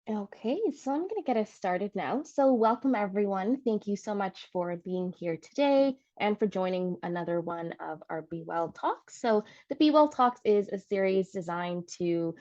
Okay, so I'm going to get us started now. So, welcome everyone. Thank you so much for being here today and for joining another one of our Be Well Talks. So, the Be Well Talks is a series designed to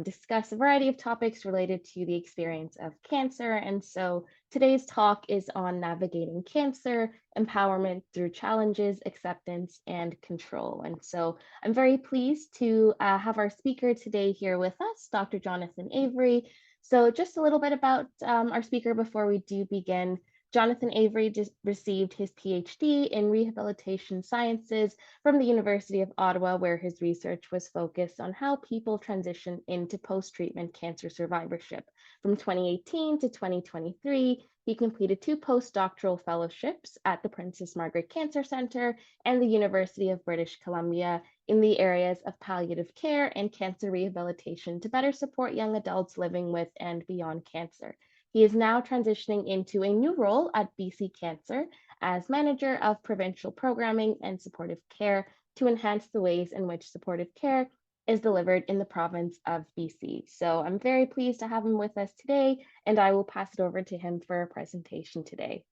discuss a variety of topics related to the experience of cancer. And so, today's talk is on navigating cancer, empowerment through challenges, acceptance, and control. And so, I'm very pleased to have our speaker today here with us, Dr. Jonathan Avery. So just a little bit about our speaker before we do begin. Jonathan Avery just received his PhD in rehabilitation sciences from the University of Ottawa, where his research was focused on how people transition into post-treatment cancer survivorship. From 2018 to 2023, he completed two postdoctoral fellowships at the Princess Margaret Cancer Centre and the University of British Columbia in the areas of palliative care and cancer rehabilitation to better support young adults living with and beyond cancer. He is now transitioning into a new role at BC Cancer as Manager of Provincial Programming and Supportive Care to enhance the ways in which supportive care is delivered in the province of BC. So I'm very pleased to have him with us today, and I will pass it over to him for a presentation today.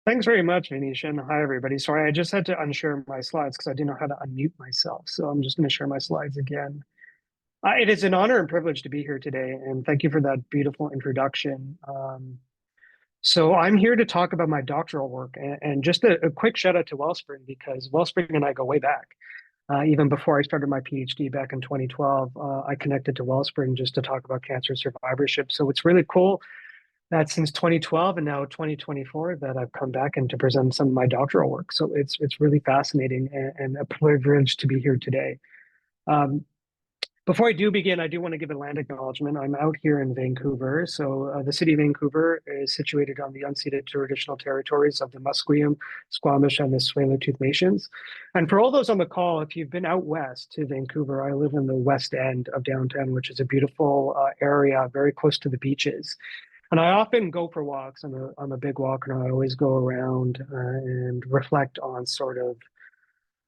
Thanks very much, Anisha, and hi, everybody. Sorry, I just had to unshare my slides because I didn't know how to unmute myself. So I'm just going to share my slides again. It is an honor and privilege to be here today, and thank you for that beautiful introduction. So I'm here to talk about my doctoral work, and just a quick shout out to Wellspring because Wellspring and I go way back. Even before I started my PhD back in 2012, I connected to Wellspring just to talk about cancer survivorship. So it's really cool that since 2012 and now 2024 that I've come back and to present some of my doctoral work. So it's really fascinating and a privilege to be here today. Um, Before I do begin, I do want to give a land acknowledgement. I'm out here in Vancouver. So the city of Vancouver is situated on the unceded traditional territories of the Musqueam, Squamish, and the Tsleil-Waututh Nations. And for all those on the call, if you've been out west to Vancouver, I live in the west end of downtown, which is a beautiful area very close to the beaches. And I often go for walks. I'm a big walker, and I always go around and reflect on sort of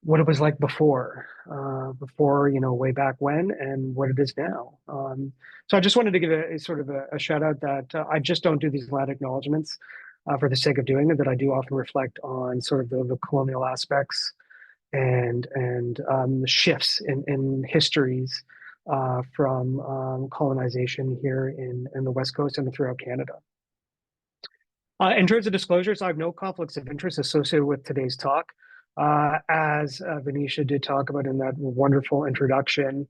what it was like before, way back when, and what it is now. So I just wanted to give a sort of a shout out that I just don't do these land acknowledgements for the sake of doing it. That I do often reflect on sort of the colonial aspects and shifts in histories from colonization here in the West Coast and throughout Canada. In terms of disclosures, I have no conflicts of interest associated with today's talk. As Venetia did talk about in that wonderful introduction,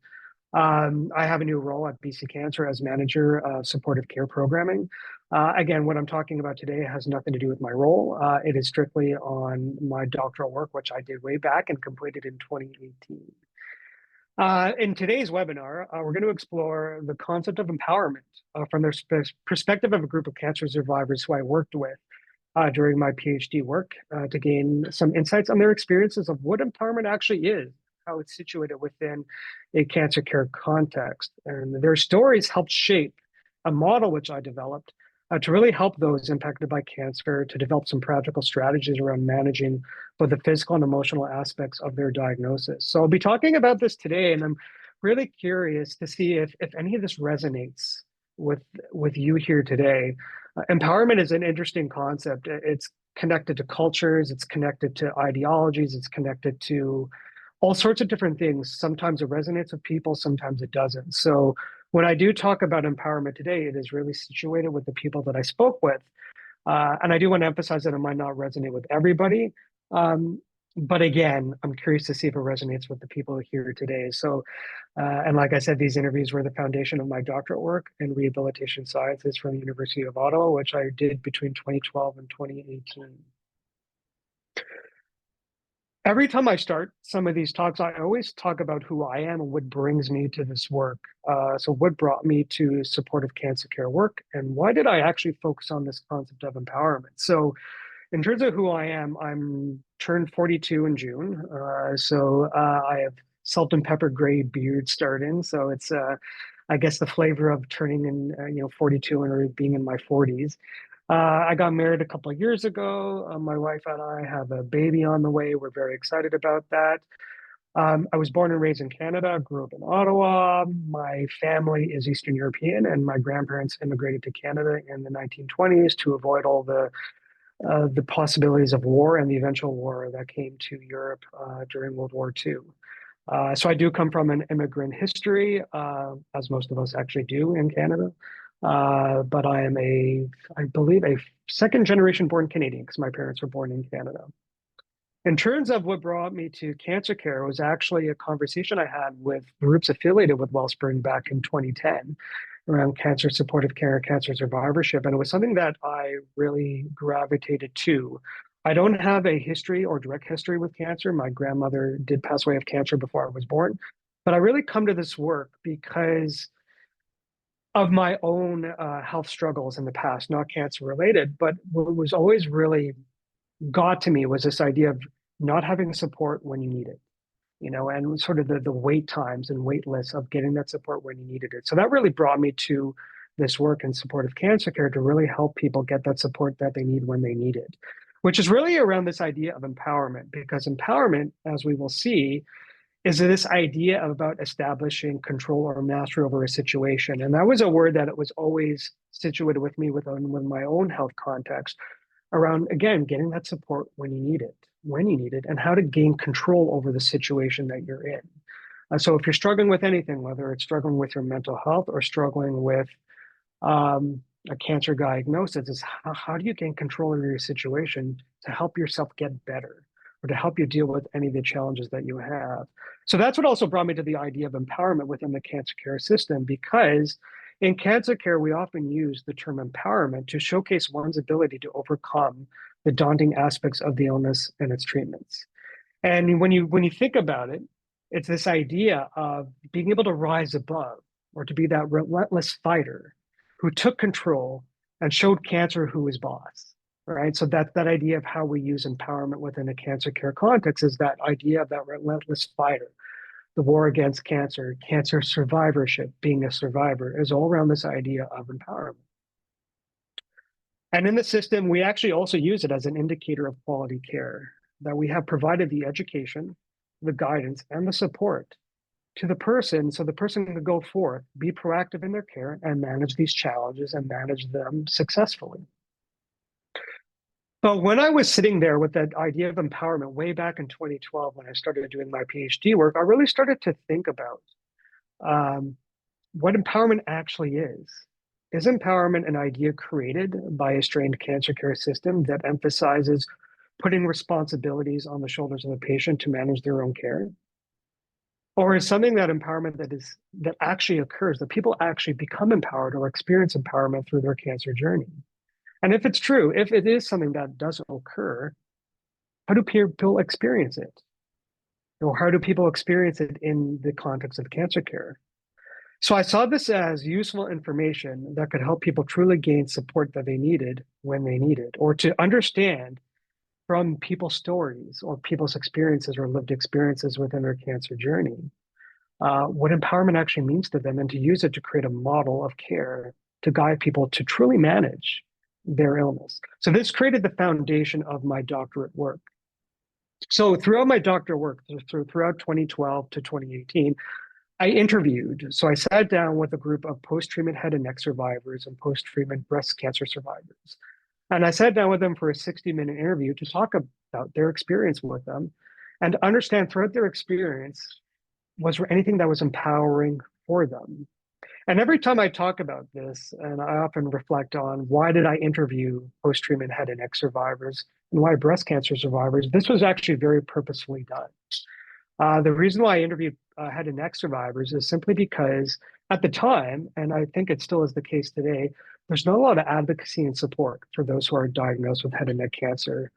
I have a new role at BC Cancer as manager of supportive care programming. Again, what I'm talking about today has nothing to do with my role. It is strictly on my doctoral work, which I did way back and completed in 2018. In today's webinar, we're going to explore the concept of empowerment from the perspective of a group of cancer survivors who I worked with during my PhD work to gain some insights on their experiences of what empowerment actually is, how it's situated within a cancer care context. And their stories helped shape a model which I developed to really help those impacted by cancer to develop some practical strategies around managing both the physical and emotional aspects of their diagnosis. So I'll be talking about this today, and I'm really curious to see if any of this resonates with you here today. Empowerment is an interesting concept. It's connected to cultures, it's connected to ideologies, it's connected to all sorts of different things. Sometimes it resonates with people, sometimes it doesn't. So when I do talk about empowerment today, it is really situated with the people that I spoke with. And I do want to emphasize that it might not resonate with everybody. But again, I'm curious to see if it resonates with the people here today. So, and like I said, these interviews were the foundation of my doctoral work in rehabilitation sciences from the University of Ottawa, which I did between 2012 and 2018. Every time I start some of these talks, I always talk about who I am and what brings me to this work. So what brought me to supportive cancer care work, and why did I actually focus on this concept of empowerment? So in terms of who I am, I'm turned 42 in June. I have salt and pepper gray beard starting. So it's, I guess, the flavor of turning in, 42 and being in my 40s. I got married a couple of years ago. My wife and I have a baby on the way. We're very excited about that. I was born and raised in Canada, grew up in Ottawa. My family is Eastern European, and my grandparents immigrated to Canada in the 1920s to avoid all the possibilities of war and the eventual war that came to Europe during World War II. So I do come from an immigrant history, as most of us actually do in Canada. But I believe, a second generation born Canadian because my parents were born in Canada. In terms of what brought me to cancer care, it was actually a conversation I had with groups affiliated with Wellspring back in 2010 around cancer supportive care, cancer survivorship. And it was something that I really gravitated to. I don't have a history or direct history with cancer. My grandmother did pass away of cancer before I was born. But I really come to this work because of my own health struggles in the past, not cancer related, but what was always really got to me was this idea of not having support when you need it, and sort of the wait times and wait lists of getting that support when you needed it. So that really brought me to this work in supportive cancer care to really help people get that support that they need when they need it, which is really around this idea of empowerment, because empowerment, as we will see, is this idea about establishing control or mastery over a situation. And that was a word that it was always situated with me within my own health context around, again, getting that support when you need it, and how to gain control over the situation that you're in. So if you're struggling with anything, whether it's struggling with your mental health or struggling with a cancer diagnosis, is how do you gain control over your situation to help yourself get better or to help you deal with any of the challenges that you have. So that's what also brought me to the idea of empowerment within the cancer care system, because in cancer care, we often use the term empowerment to showcase one's ability to overcome the daunting aspects of the illness and its treatments. And when you think about it, it's this idea of being able to rise above, or to be that relentless fighter who took control and showed cancer who is boss, right? So that idea of how we use empowerment within a cancer care context is that idea of that relentless fighter. The war against cancer, cancer survivorship, being a survivor, is all around this idea of empowerment. And in the system, we actually also use it as an indicator of quality care, that we have provided the education, the guidance, and the support to the person so the person can go forth, be proactive in their care, and manage these challenges and manage them successfully. But when I was sitting there with that idea of empowerment way back in 2012, when I started doing my PhD work, I really started to think about what empowerment actually is. Is empowerment an idea created by a strained cancer care system that emphasizes putting responsibilities on the shoulders of the patient to manage their own care? Or is something that empowerment that actually occurs, that people actually become empowered or experience empowerment through their cancer journey? And if it's true, if it is something that doesn't occur, how do people experience it? Or how do people experience it in the context of cancer care? So I saw this as useful information that could help people truly gain support that they needed when they needed, or to understand from people's stories or people's experiences or lived experiences within their cancer journey, what empowerment actually means to them, and to use it to create a model of care to guide people to truly manage their illness. So this created the foundation of my doctorate work. So throughout my doctorate work, throughout 2012 to 2018, I interviewed. So I sat down with a group of post-treatment head and neck survivors and post-treatment breast cancer survivors. And I sat down with them for a 60-minute interview to talk about their experience with them and understand throughout their experience, was there anything that was empowering for them? And every time I talk about this, and I often reflect on why did I interview post-treatment head and neck survivors and why breast cancer survivors, this was actually very purposefully done. The reason why I interviewed head and neck survivors is simply because at the time, and I think it still is the case today, there's not a lot of advocacy and support for those who are diagnosed with head and neck cancer.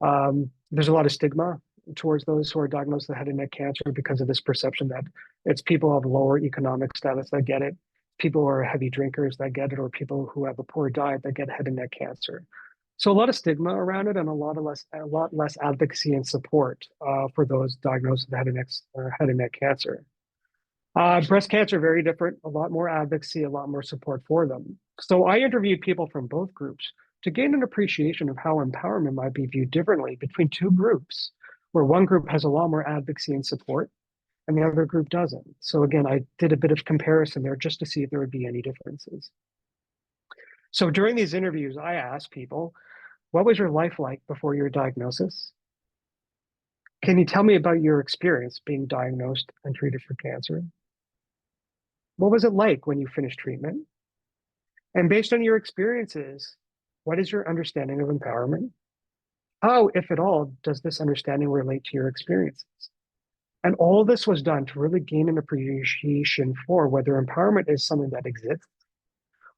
There's a lot of stigma towards those who are diagnosed with head and neck cancer because of this perception that it's people of lower economic status that get it, people who are heavy drinkers that get it, or people who have a poor diet that get head and neck cancer. So a lot of stigma around it, and a lot less advocacy and support for those diagnosed with head and neck cancer. Breast cancer, very different, a lot more advocacy, a lot more support for them. So I interviewed people from both groups to gain an appreciation of how empowerment might be viewed differently between two groups, where one group has a lot more advocacy and support, and the other group doesn't. So again, I did a bit of comparison there just to see if there would be any differences. So during these interviews, I asked people, what was your life like before your diagnosis? Can you tell me about your experience being diagnosed and treated for cancer? What was it like when you finished treatment? And based on your experiences, what is your understanding of empowerment? How, if at all, does this understanding relate to your experiences? And all this was done to really gain an appreciation for whether empowerment is something that exists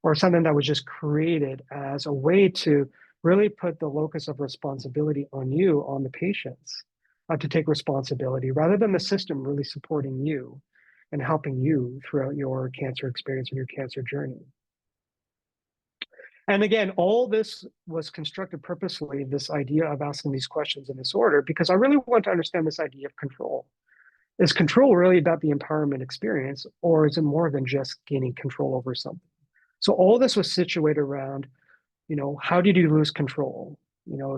or something that was just created as a way to really put the locus of responsibility on you, on the patients, to take responsibility rather than the system really supporting you and helping you throughout your cancer experience and your cancer journey. And again, all this was constructed purposely, this idea of asking these questions in this order, because I really want to understand this idea of control. Is control really about the empowerment experience, or is it more than just gaining control over something? So all this was situated around, how did you lose control,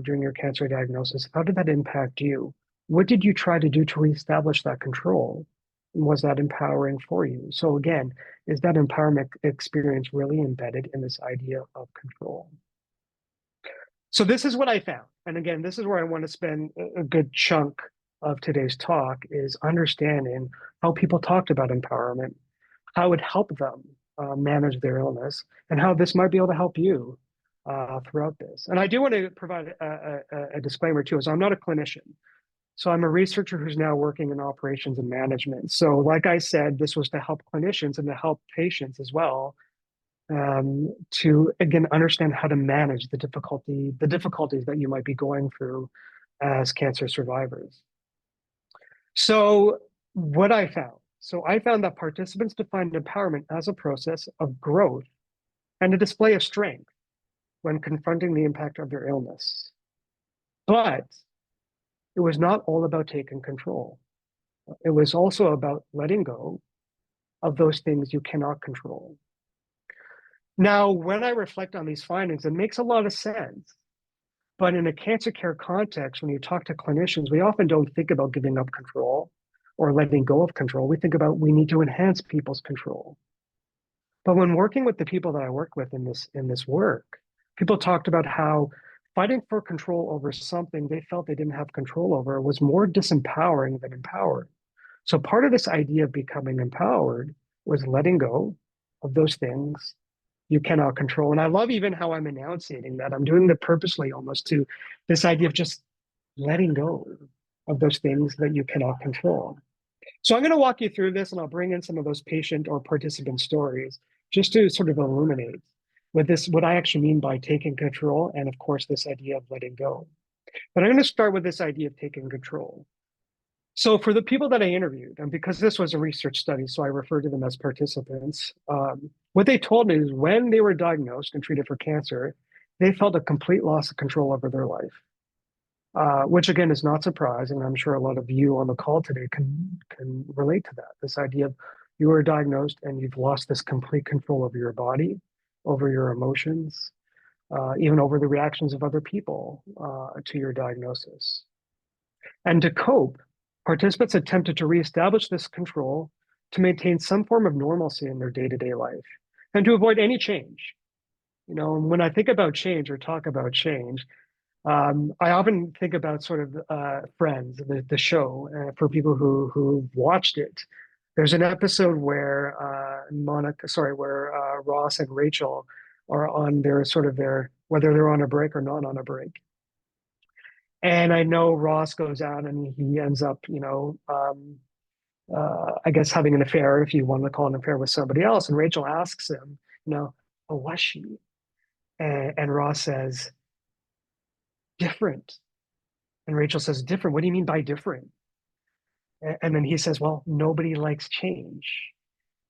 during your cancer diagnosis? How did that impact you? What did you try to do to reestablish that control? And was that empowering for you? So again, is that empowerment experience really embedded in this idea of control? So this is what I found. And again, this is where I want to spend a good chunk of today's talk, is understanding how people talked about empowerment, how it helped them manage their illness, and how this might be able to help you throughout this. And I do want to provide a disclaimer too, is I'm not a clinician. So I'm a researcher who's now working in operations and management. So like I said, this was to help clinicians and to help patients as well, to again understand how to manage the difficulties that you might be going through as cancer survivors. So what I found, that participants defined empowerment as a process of growth and a display of strength when confronting the impact of their illness. But it was not all about taking control. It was also about letting go of those things you cannot control. Now, when I reflect on these findings, it makes a lot of sense. But in a cancer care context, when you talk to clinicians, we often don't think about giving up control or letting go of control. We think about we need to enhance people's control. But when working with the people that I work with in this work, people talked about how fighting for control over something they felt they didn't have control over was more disempowering than empowering. So part of this idea of becoming empowered was letting go of those things you cannot control. And I love even how I'm enunciating that. I'm doing that purposely almost, to this idea of just letting go of those things that you cannot control. So I'm going to walk you through this, and I'll bring in some of those patient or participant stories just to sort of illuminate what I actually mean by taking control, and of course, this idea of letting go. But I'm going to start with this idea of taking control. So for the people that I interviewed, and because this was a research study, so I refer to them as participants, what they told me is when they were diagnosed and treated for cancer, they felt a complete loss of control over their life, which again is not surprising. I'm sure a lot of you on the call today can relate to that. This idea of you were diagnosed and you've lost this complete control over your body, over your emotions, even over the reactions of other people to your diagnosis. And to cope, participants attempted to reestablish this control to maintain some form of normalcy in their day-to-day life and to avoid any change. When I think about change or talk about change, I often think about sort of Friends, the show, for people who've watched it. There's an episode where Ross and Rachel are on whether they're on a break or not on a break. And I know Ross goes out and he ends up, I guess having an affair, if you want to call it an affair, with somebody else. And Rachel asks him, oh, was she? And Ross says, different. And Rachel says, different? What do you mean by different? And then he says, well, nobody likes change.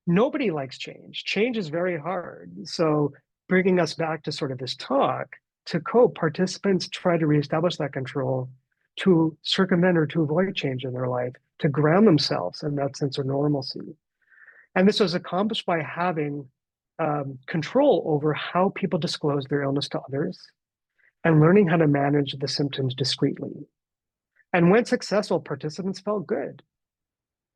Nobody likes change. Change is very hard. So bringing us back to sort of this talk, to cope, participants try to reestablish that control to circumvent or to avoid change in their life, to ground themselves in that sense of normalcy. And this was accomplished by having control over how people disclose their illness to others and learning how to manage the symptoms discreetly. And when successful, participants felt good.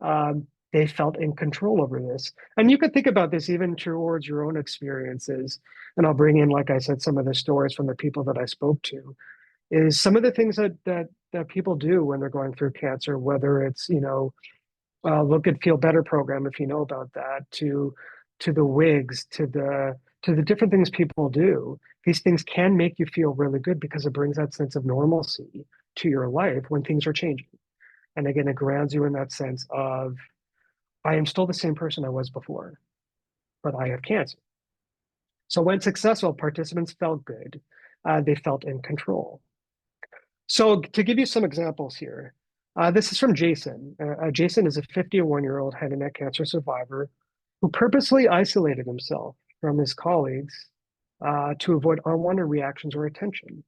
They felt in control over this. And you could think about this even towards your own experiences. And I'll bring in, like I said, some of the stories from the people that I spoke to, is some of the things that people do when they're going through cancer, whether it's, look at Feel Better program, if you know about that, to the wigs, to the different things people do. These things can make you feel really good because it brings that sense of normalcy to your life when things are changing. And again, it grounds you in that sense of, I am still the same person I was before, but I have cancer. So when successful, participants felt good. They felt in control. So to give you some examples here, this is from Jason. Jason is a 51-year-old head and neck cancer survivor who purposely isolated himself from his colleagues to avoid unwanted reactions or attention.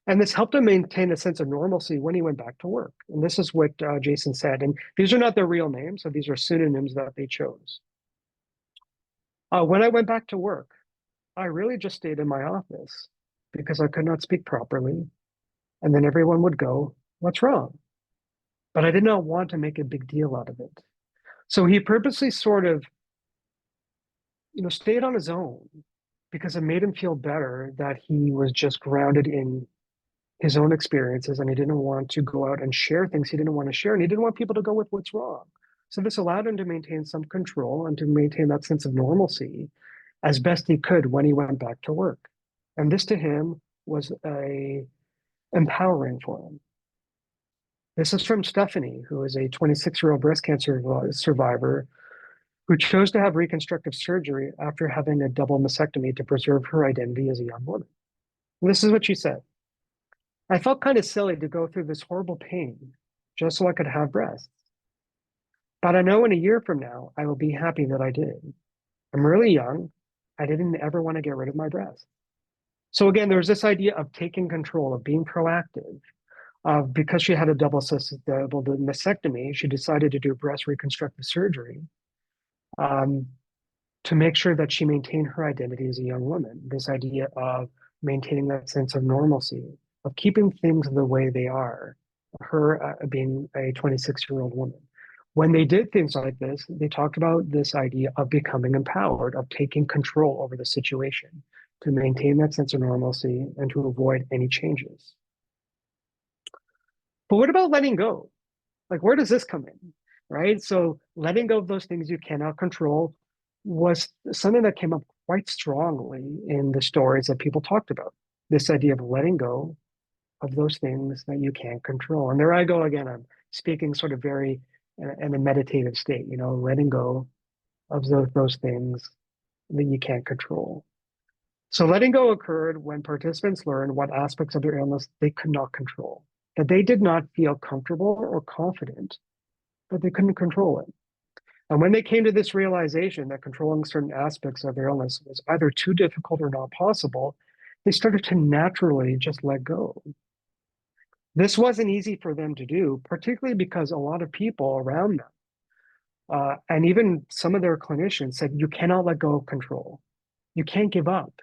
And this helped him maintain a sense of normalcy when he went back to work. And this is what Jason said. And these are not their real names, so these are pseudonyms that they chose. When I went back to work, I really just stayed in my office because I could not speak properly. And then everyone would go, "What's wrong?" But I did not want to make a big deal out of it. So he purposely sort of, stayed on his own because it made him feel better that he was just grounded in his own experiences and he didn't want to go out and share things he didn't want to share. And he didn't want people to go with what's wrong. So this allowed him to maintain some control and to maintain that sense of normalcy as best he could when he went back to work. And this to him was empowering for him. This is from Stephanie, who is a 26-year-old breast cancer survivor who chose to have reconstructive surgery after having a double mastectomy to preserve her identity as a young woman. And this is what she said. I felt kind of silly to go through this horrible pain just so I could have breasts. But I know in a year from now, I will be happy that I did. I'm really young. I didn't ever want to get rid of my breasts. So again, there was this idea of taking control, of being proactive. Because she had a double mastectomy, she decided to do breast reconstructive surgery to make sure that she maintained her identity as a young woman. This idea of maintaining that sense of normalcy, of keeping things the way they are, her being a 26-year-old woman. When they did things like this, they talked about this idea of becoming empowered, of taking control over the situation to maintain that sense of normalcy and to avoid any changes. But what about letting go? Like, where does this come in? Right? So letting go of those things you cannot control was something that came up quite strongly in the stories that people talked about. This idea of letting go of those things that you can't control. And there I go again. I'm speaking sort of very in a meditative state, letting go of those things that you can't control. So letting go occurred when participants learned what aspects of their illness they could not control, that they did not feel comfortable or confident, but they couldn't control it. And when they came to this realization that controlling certain aspects of their illness was either too difficult or not possible, they started to naturally just let go. This wasn't easy for them to do, particularly because a lot of people around them, and even some of their clinicians said, you cannot let go of control. You can't give up.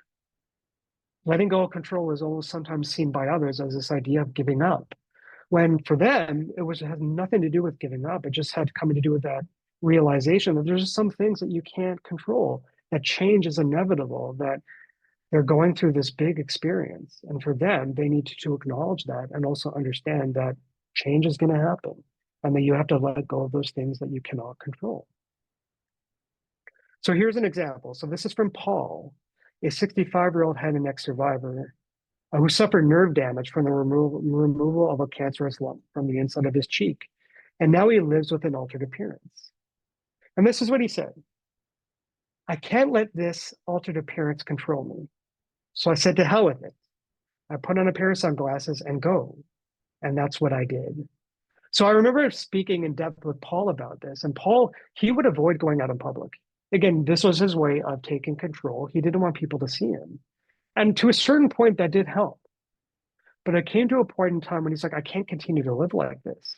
Letting go of control is almost sometimes seen by others as this idea of giving up. When for them, it had nothing to do with giving up. It just had coming to do with that realization that there's just some things that you can't control, that change is inevitable, that they're going through this big experience. And for them, they need to acknowledge that and also understand that change is going to happen and that you have to let go of those things that you cannot control. So here's an example. So this is from Paul, a 65-year-old head and neck survivor who suffered nerve damage from the removal of a cancerous lump from the inside of his cheek. And now he lives with an altered appearance. And this is what he said. I can't let this altered appearance control me. So I said, to hell with it. I put on a pair of sunglasses and go. And that's what I did. So I remember speaking in depth with Paul about this. And Paul, he would avoid going out in public. Again, this was his way of taking control. He didn't want people to see him. And to a certain point, that did help. But it came to a point in time when he's like, I can't continue to live like this.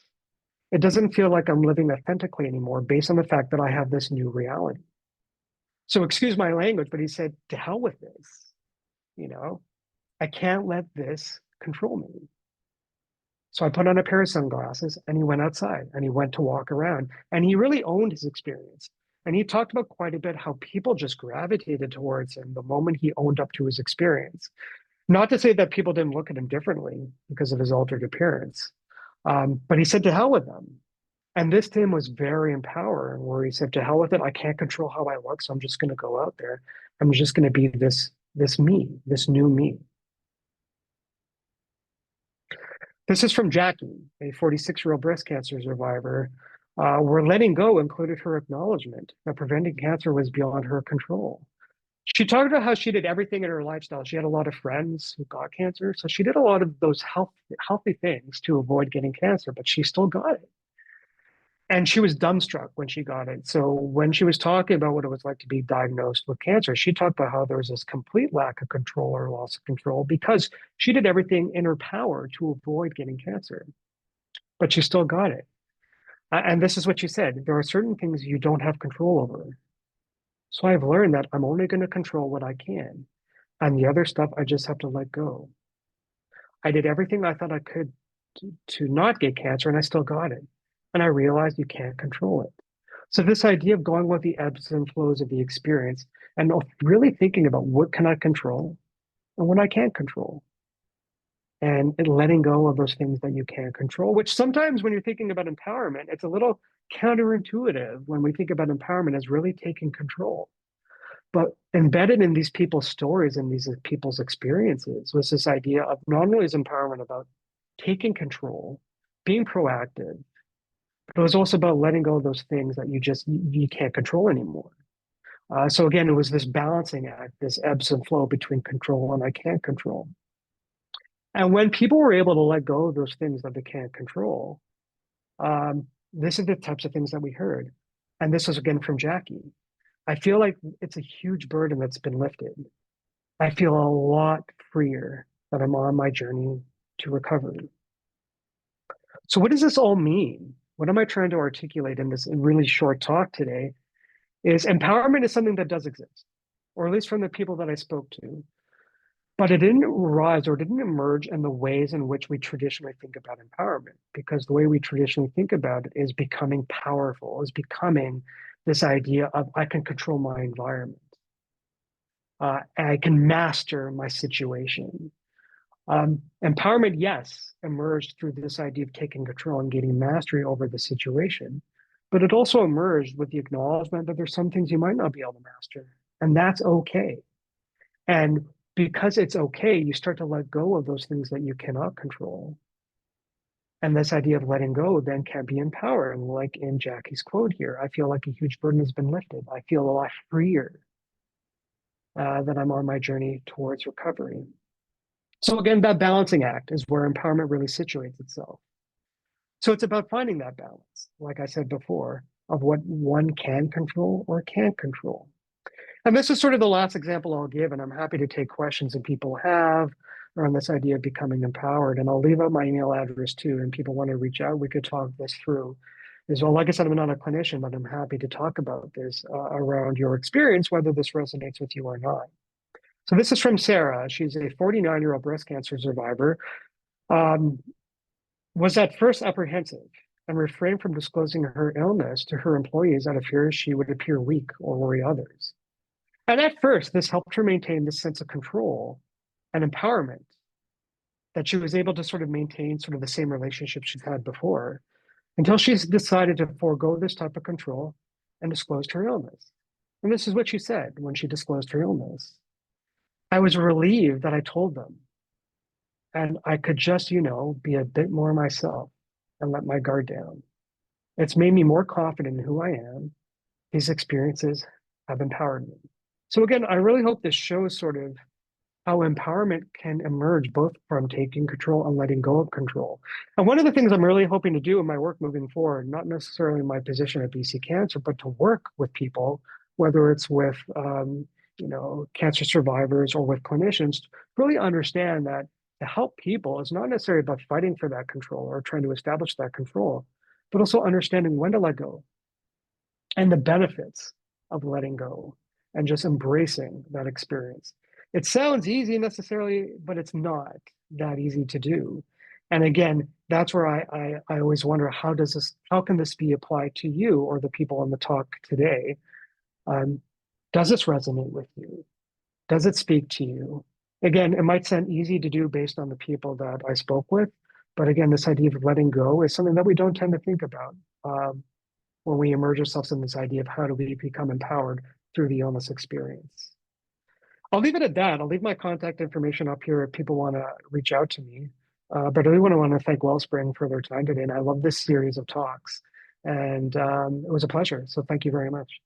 It doesn't feel like I'm living authentically anymore based on the fact that I have this new reality. So excuse my language, but he said, to hell with this. I can't let this control me. So I put on a pair of sunglasses and he went outside and he went to walk around and he really owned his experience. And he talked about quite a bit how people just gravitated towards him the moment he owned up to his experience. Not to say that people didn't look at him differently because of his altered appearance, but he said to hell with them. And this to him was very empowering, where he said, "To hell with it! I can't control how I look, so I'm just going to go out there. I'm just going to be this me, this new me." This is from Jackie, a 46-year-old breast cancer survivor, where letting go included her acknowledgement that preventing cancer was beyond her control. She talked about how she did everything in her lifestyle. She had a lot of friends who got cancer, so she did a lot of those healthy things to avoid getting cancer, but she still got it. And she was dumbstruck when she got it. So when she was talking about what it was like to be diagnosed with cancer, she talked about how there was this complete lack of control or loss of control because she did everything in her power to avoid getting cancer, but she still got it. And this is what she said: there are certain things you don't have control over. So I've learned that I'm only going to control what I can. And the other stuff, I just have to let go. I did everything I thought I could to not get cancer, and I still got it. And I realized you can't control it. So this idea of going with the ebbs and flows of the experience and really thinking about what can I control and what I can't control, and letting go of those things that you can't control, which sometimes when you're thinking about empowerment, it's a little counterintuitive when we think about empowerment as really taking control. But embedded in these people's stories and these people's experiences was this idea of not only is empowerment about taking control, being proactive, but it was also about letting go of those things that you can't control anymore. So again, it was this balancing act, this ebbs and flow between control and I can't control. And when people were able to let go of those things that they can't control, this is the types of things that we heard. And this was again from Jackie. I feel like it's a huge burden that's been lifted. I feel a lot freer that I'm on my journey to recovery. So, what does this all mean? What am I trying to articulate in this really short talk today? Is empowerment is something that does exist, or at least from the people that I spoke to, but it didn't rise or didn't emerge in the ways in which we traditionally think about empowerment, because the way we traditionally think about it is becoming powerful, is becoming this idea of I can control my environment. I can master my situation. Empowerment, yes, emerged through this idea of taking control and gaining mastery over the situation, but it also emerged with the acknowledgement that there's some things you might not be able to master, and that's okay. And because it's okay, you start to let go of those things that you cannot control. And this idea of letting go then can be empowering, like in Jackie's quote here. I feel like a huge burden has been lifted. I feel a lot freer that I'm on my journey towards recovery. So again, that balancing act is where empowerment really situates itself. So it's about finding that balance, like I said before, of what one can control or can't control. And this is sort of the last example I'll give, and I'm happy to take questions that people have around this idea of becoming empowered. And I'll leave out my email address too, and people want to reach out, we could talk this through as well. Like I said, I'm not a clinician, but I'm happy to talk about this around your experience, whether this resonates with you or not. So this is from Sarah. She's a 49-year-old breast cancer survivor. Was at first apprehensive and refrained from disclosing her illness to her employees out of fear she would appear weak or worry others. And at first, this helped her maintain this sense of control and empowerment, that she was able to sort of maintain sort of the same relationship she's had before, until she's decided to forego this type of control and disclosed her illness. And this is what she said when she disclosed her illness. I was relieved that I told them, and I could just, be a bit more myself and let my guard down. It's made me more confident in who I am. These experiences have empowered me. So again, I really hope this shows sort of how empowerment can emerge both from taking control and letting go of control. And one of the things I'm really hoping to do in my work moving forward, not necessarily my position at BC Cancer, but to work with people, whether it's with cancer survivors or with clinicians, really understand that to help people is not necessarily about fighting for that control or trying to establish that control, but also understanding when to let go and the benefits of letting go and just embracing that experience. It sounds easy necessarily, but it's not that easy to do. And again, that's where I always wonder, how can this be applied to you or the people on the talk today? Um, does this resonate with you? Does it speak to you? Again, it might sound easy to do based on the people that I spoke with, but again, this idea of letting go is something that we don't tend to think about when we immerse ourselves in this idea of how do we become empowered through the illness experience. I'll leave it at that. I'll leave my contact information up here if people want to reach out to me. But I really want to thank Wellspring for their time today, and I love this series of talks. And it was a pleasure. So thank you very much.